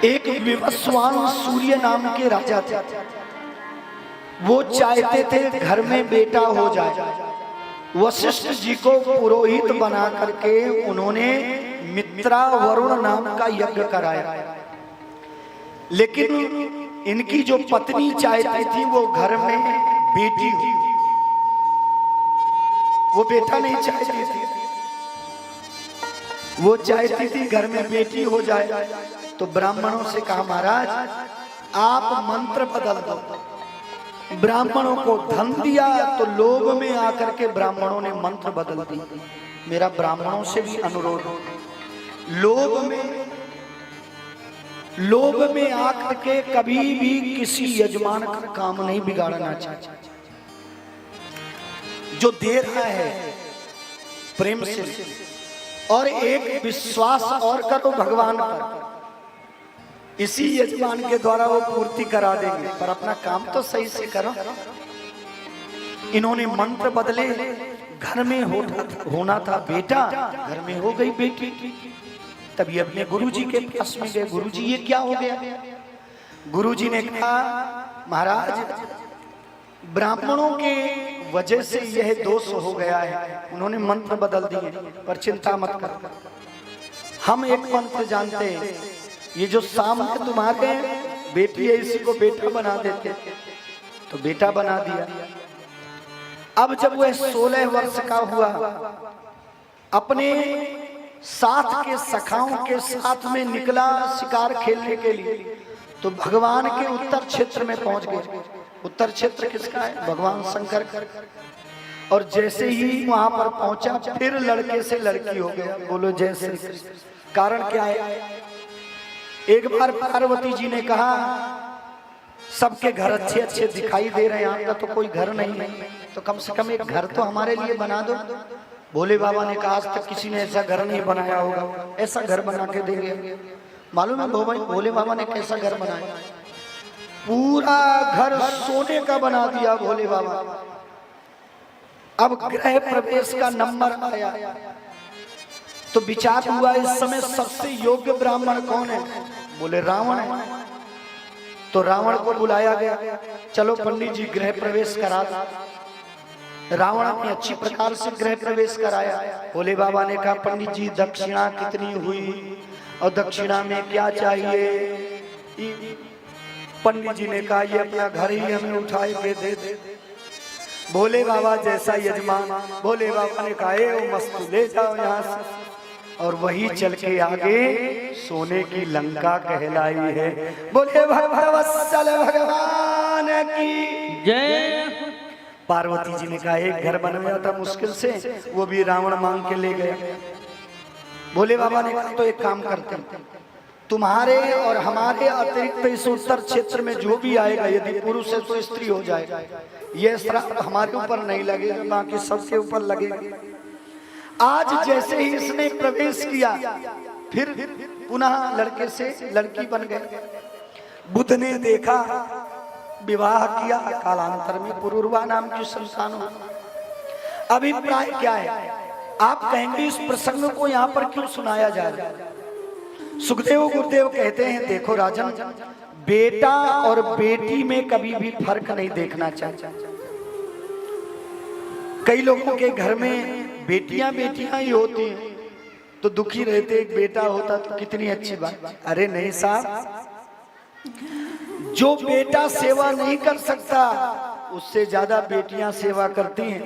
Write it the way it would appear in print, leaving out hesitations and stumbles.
एक विवस्वान सूर्य नाम के राजा थे। वो चाहते थे घर में बेटा हो जाए। वशिष्ठ जी को पुरोहित बना करके उन्होंने मित्रा वरुण नाम का यज्ञ कराया, लेकिन इनकी जो पत्नी चाहती थी वो घर में बेटी हो, वो बेटा नहीं चाहती थी, वो चाहती थी घर में बेटी हो जाए। तो ब्राह्मणों से कहा, महाराज आप मंत्र बदल दो। ब्राह्मणों को धन दिया तो लोभ में आकर के ब्राह्मणों ने मंत्र बदल दी। मेरा ब्राह्मणों से भी अनुरोध, लोभ में आकर के कभी भी किसी यजमान का काम नहीं बिगाड़ना चाहिए। जो दे रहा है प्रेम से, और एक विश्वास और करो भगवान पर, इसी यजमान के द्वारा वो पूर्ति करा देंगे, पर अपना काम तो सही से करो। इन्होंने मंत्र बदले, घर में होना था बेटा, घर में हो गई बेटी। तभी अपने गुरुजी के पास में गए, गुरुजी ये क्या हो गया? गुरुजी ने कहा, महाराज ब्राह्मणों के वजह से यह दोष हो गया है, उन्होंने मंत्र बदल दिए, पर चिंता मत कर, हम एक मंत्र जानते हैं, ये जो सामने तुम्हारे बेटी है इसी को बेटा बना देते। तो बेटा बना दिया। अब जब वह 16 वर्ष का हुआ, अपने साथ के सखाओं के साथ में निकला शिकार खेलने के लिए, तो भगवान के उत्तर क्षेत्र में पहुंच गए। उत्तर क्षेत्र किसका है? भगवान शंकर का। और जैसे ही वहां पर पहुंचा, फिर लड़के से लड़की हो गया। बोलो जय श्री कृष्ण। कारण क्या है? एक बार पार्वती जी ने कहा, सबके घर अच्छे अच्छे दिखाई दे रहे हैं, आपका तो कोई घर नहीं है, तो कम से कम एक घर तो हमारे लिए बना दो। भोले बाबा ने कहा, आज तक किसी ने ऐसा घर नहीं बनाया होगा, ऐसा घर बना के देंगे। मालूम है भोले बाबा ने कैसा घर बनाया? पूरा घर सोने का बना दिया भोले बाबा। अब गृह प्रवेश का नंबर आया, तो विचार हुआ इस समय सबसे योग्य ब्राह्मण कौन है? बोले रावण है। तो रावण को बुलाया गया, चलो पंडित जी गृह प्रवेश करा दो। रावण ने अच्छी प्रकार से गृह प्रवेश कराया। भोले बाबा ने कहा, पंडित जी दक्षिणा कितनी हुई और दक्षिणा में क्या चाहिए? पंडित जी ने कहा, ये अपना घर ही हमें उठाए के दे दे। भोले बाबा जैसा यजमान, भोले बाबा ने कहा, ए मस्त ले जाओ यहाँ से। और वही चल के आगे सोने की लंका कहलाई है। बोले भगवत्सल भगवान की जय। पार्वती जी ने कहा, एक घर बनाया था मुश्किल से, वो भी रावण मांग के ले गया। भोले बाबा ने कहा, तो एक काम करते हैं, तुम्हारे और हमारे अतिरिक्त इस उत्तर क्षेत्र में जो भी आएगा, यदि पुरुष है तो स्त्री हो जाएगा, ये श्राप हमारे ऊपर नहीं लगेगा, बाकी सबके ऊपर लगेगा। आज जैसे ही इसने प्रवेश किया, फिर पुनः लड़के से लड़की बन गए। बुद्ध ने देखा, विवाह किया, कालांतर में पुरुरवा नाम की संतान हुआ। अभिप्राय क्या है? आप कहेंगे इस प्रसंग को यहाँ पर क्यों सुनाया जा रहा है? सुखदेव गुरुदेव कहते हैं, देखो राजन, बेटा और बेटी में कभी भी फर्क नहीं देखना चाहिए। कई लोगों के घर में बेटियां ही होती हैं, तो दुखी रहते, एक बेटा होता तो कितनी अच्छी बात। अरे नहीं साहब, जो बेटा सेवा नहीं कर सकता, उससे ज्यादा बेटियां सेवा करती हैं।